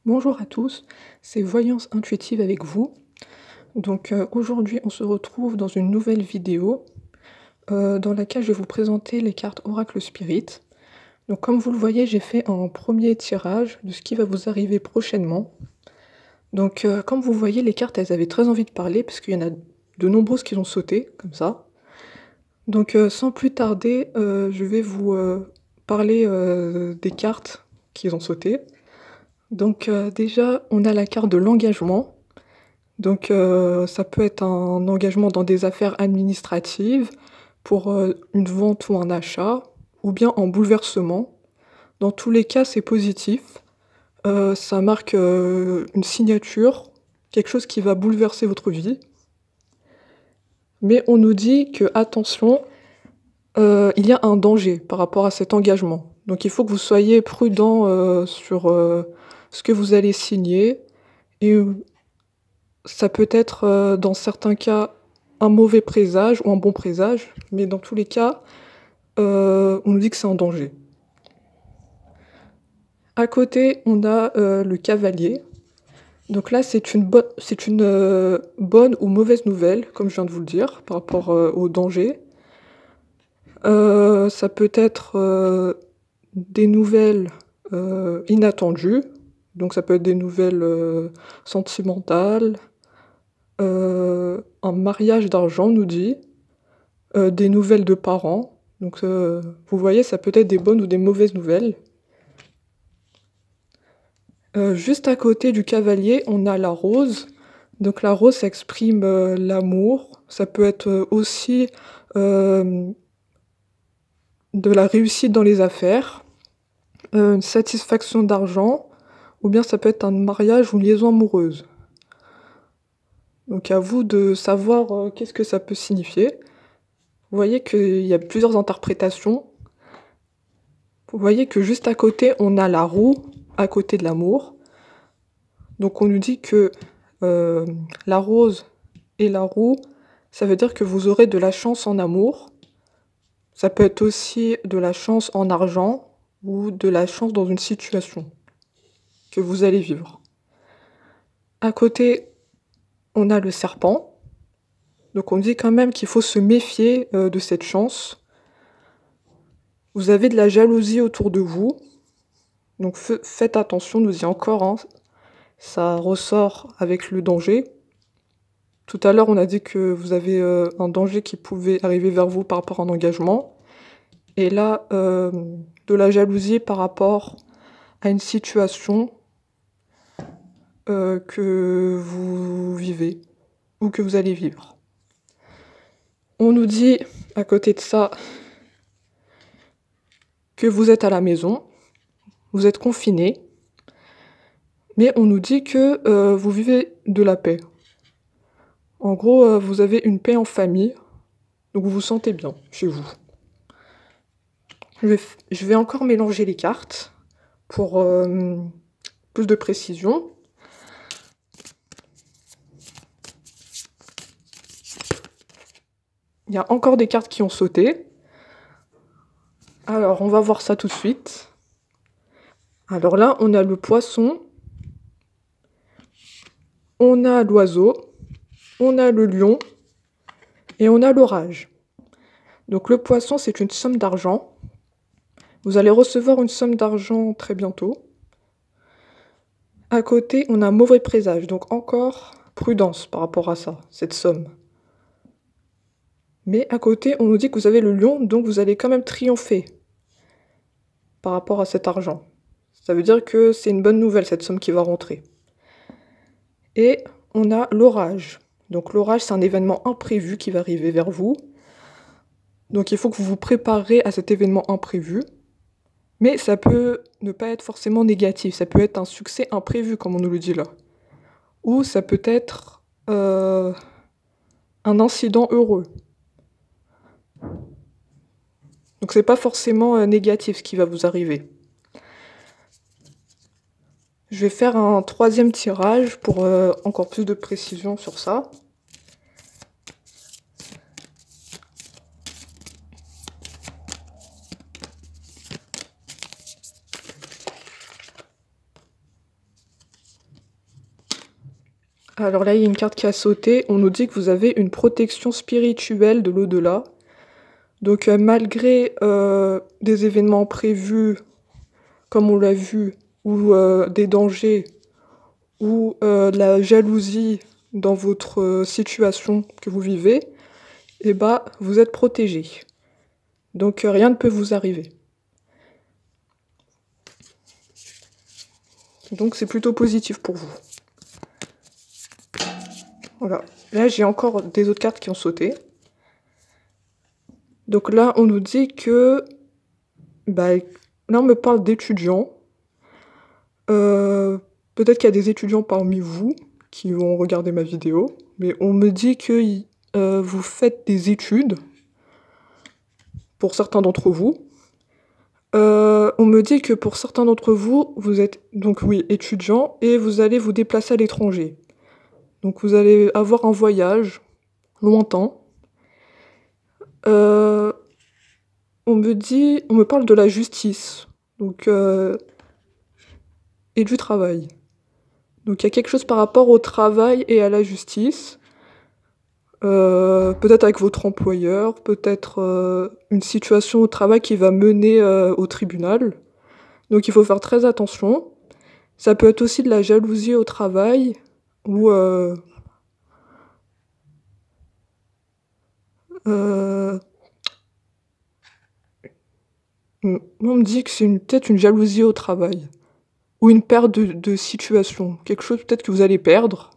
Bonjour à tous, c'est Voyance Intuitive avec vous. Aujourd'hui on se retrouve dans une nouvelle vidéo dans laquelle je vais vous présenter les cartes Oracle Spirit. Donc comme vous le voyez, j'ai fait un premier tirage de ce qui va vous arriver prochainement. Comme vous voyez, les cartes elles avaient très envie de parler parce qu'il y en a de nombreuses qui ont sauté comme ça. Sans plus tarder, je vais vous parler des cartes qui ont sauté. Déjà, on a la carte de l'engagement. Ça peut être un engagement dans des affaires administratives, pour une vente ou un achat, ou bien en bouleversement. Dans tous les cas, c'est positif. Ça marque une signature, quelque chose qui va bouleverser votre vie. Mais on nous dit que, attention, il y a un danger par rapport à cet engagement. Donc il faut que vous soyez prudent sur ce que vous allez signer. Et ça peut être, dans certains cas, un mauvais présage ou un bon présage, mais dans tous les cas, on nous dit que c'est en danger. À côté, on a le cavalier. Donc là, c'est une bonne ou mauvaise nouvelle, comme je viens de vous le dire, par rapport au danger. Ça peut être des nouvelles inattendues, donc ça peut être des nouvelles sentimentales, un mariage d'argent, on nous dit, des nouvelles de parents. Vous voyez, ça peut être des bonnes ou des mauvaises nouvelles. Juste à côté du cavalier, on a la rose. Donc la rose, ça exprime l'amour. Ça peut être aussi euh, de la réussite dans les affaires, une satisfaction d'argent, ou bien ça peut être un mariage ou une liaison amoureuse. Donc à vous de savoir qu'est-ce que ça peut signifier. Vous voyez qu'il y a plusieurs interprétations. Vous voyez que juste à côté, on a la roue, à côté de l'amour. Donc on nous dit que la rose et la roue, ça veut dire que vous aurez de la chance en amour. Ça peut être aussi de la chance en argent ou de la chance dans une situation que vous allez vivre. À côté, on a le serpent. Donc on dit quand même qu'il faut se méfier de cette chance. Vous avez de la jalousie autour de vous. Donc faites attention, nous dit encore, hein, ça ressort avec le danger. Tout à l'heure, on a dit que vous avez un danger qui pouvait arriver vers vous par rapport à un engagement. Et là, de la jalousie par rapport à une situation que vous vivez ou que vous allez vivre. On nous dit, à côté de ça, que vous êtes à la maison, vous êtes confiné, mais on nous dit que vous vivez de la paix. En gros, vous avez une paix en famille, donc vous vous sentez bien chez vous. Je vais encore mélanger les cartes pour plus de précision. Il y a encore des cartes qui ont sauté. Alors, on va voir ça tout de suite. Alors là, on a le poisson, on a l'oiseau, on a le lion et on a l'orage. Donc le poisson, c'est une somme d'argent. Vous allez recevoir une somme d'argent très bientôt. À côté, on a un mauvais présage, donc encore prudence par rapport à ça, cette somme. Mais à côté, on nous dit que vous avez le lion, donc vous allez quand même triompher par rapport à cet argent. Ça veut dire que c'est une bonne nouvelle, cette somme qui va rentrer. Et on a l'orage. Donc l'orage, c'est un événement imprévu qui va arriver vers vous. Donc il faut que vous vous préparez à cet événement imprévu. Mais ça peut ne pas être forcément négatif. Ça peut être un succès imprévu, comme on nous le dit là. Ou ça peut être un incident heureux. Donc c'est pas forcément négatif ce qui va vous arriver. Je vais faire un troisième tirage pour encore plus de précision sur ça. Alors là, il y a une carte qui a sauté. On nous dit que vous avez une protection spirituelle de l'au-delà. Donc malgré des événements prévus, comme on l'a vu, ou des dangers, ou de la jalousie dans votre situation que vous vivez, eh ben, vous êtes protégé. Donc rien ne peut vous arriver. Donc c'est plutôt positif pour vous. Voilà. Là, j'ai encore des autres cartes qui ont sauté. Donc là, on nous dit que... Bah, là, on me parle d'étudiants. Peut-être qu'il y a des étudiants parmi vous qui vont regarder ma vidéo. Mais on me dit que vous faites des études. Pour certains d'entre vous. On me dit que pour certains d'entre vous, vous êtes donc oui, étudiants et vous allez vous déplacer à l'étranger. Donc vous allez avoir un voyage lointain. On me parle de la justice, donc et du travail. Donc il y a quelque chose par rapport au travail et à la justice. Peut-être avec votre employeur, peut-être une situation au travail qui va mener au tribunal. Donc il faut faire très attention. Ça peut être aussi de la jalousie au travail, ou on me dit que c'est peut-être une jalousie au travail. Ou une perte de situation. Quelque chose peut-être que vous allez perdre.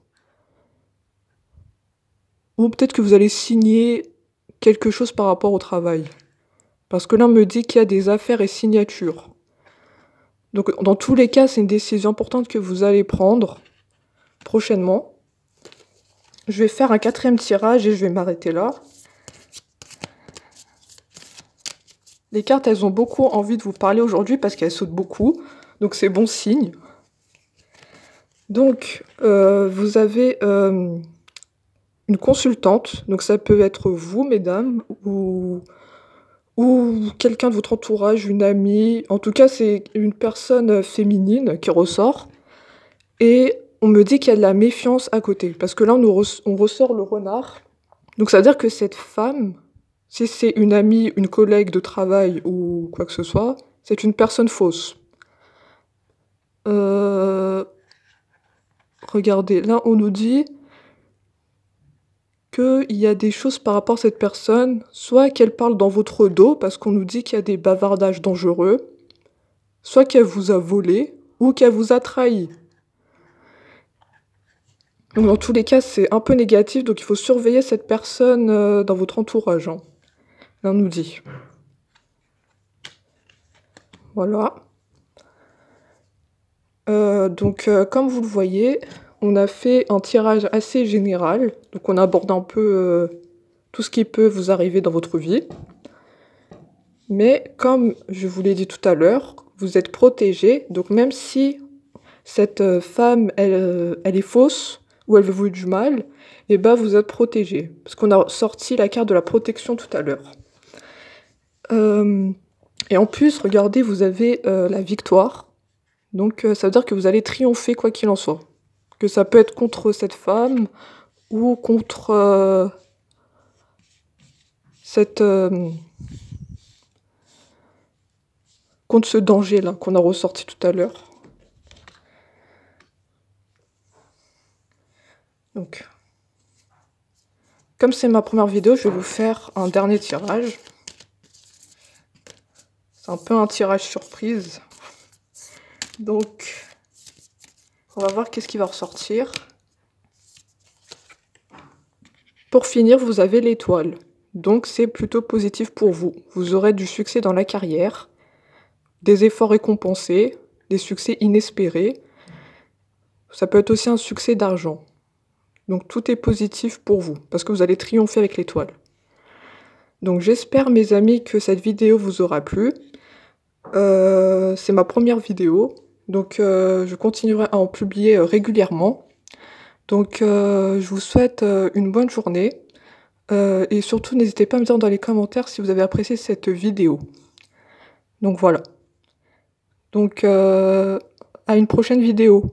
Ou peut-être que vous allez signer quelque chose par rapport au travail. Parce que là, on me dit qu'il y a des affaires et signatures. Donc dans tous les cas, c'est une décision importante que vous allez prendre prochainement. Je vais faire un 4e tirage et je vais m'arrêter là. Les cartes, elles ont beaucoup envie de vous parler aujourd'hui parce qu'elles sautent beaucoup. Donc c'est bon signe. Donc vous avez une consultante. Donc ça peut être vous, mesdames, ou quelqu'un de votre entourage, une amie. En tout cas, c'est une personne féminine qui ressort. Et on me dit qu'il y a de la méfiance à côté. Parce que là, on ressort le renard. Donc ça veut dire que cette femme, si c'est une amie, une collègue de travail ou quoi que ce soit, c'est une personne fausse. Regardez, là on nous dit qu'il y a des choses par rapport à cette personne, soit qu'elle parle dans votre dos, parce qu'on nous dit qu'il y a des bavardages dangereux, soit qu'elle vous a volé, ou qu'elle vous a trahi. Donc dans tous les cas, c'est un peu négatif, donc il faut surveiller cette personne dans votre entourage. Hein. Là on nous dit. Voilà. Comme vous le voyez, on a fait un tirage assez général. Donc on aborde un peu tout ce qui peut vous arriver dans votre vie. Mais comme je vous l'ai dit tout à l'heure, vous êtes protégé. Donc même si cette femme, elle est fausse ou elle veut vous du mal, eh ben vous êtes protégé. Parce qu'on a sorti la carte de la protection tout à l'heure. Et en plus, regardez, vous avez la victoire. Donc ça veut dire que vous allez triompher quoi qu'il en soit. Que ça peut être contre cette femme ou contre contre ce danger-là qu'on a ressorti tout à l'heure. Donc, comme c'est ma première vidéo, je vais vous faire un dernier tirage. C'est un peu un tirage surprise. Donc, on va voir qu'est-ce qui va ressortir. Pour finir, vous avez l'étoile. Donc, c'est plutôt positif pour vous. Vous aurez du succès dans la carrière, des efforts récompensés, des succès inespérés. Ça peut être aussi un succès d'argent. Donc, tout est positif pour vous, parce que vous allez triompher avec l'étoile. Donc, j'espère, mes amis, que cette vidéo vous aura plu. C'est ma première vidéo. Donc je continuerai à en publier régulièrement. Donc je vous souhaite une bonne journée. Et surtout n'hésitez pas à me dire dans les commentaires si vous avez apprécié cette vidéo. Donc voilà. Donc à une prochaine vidéo.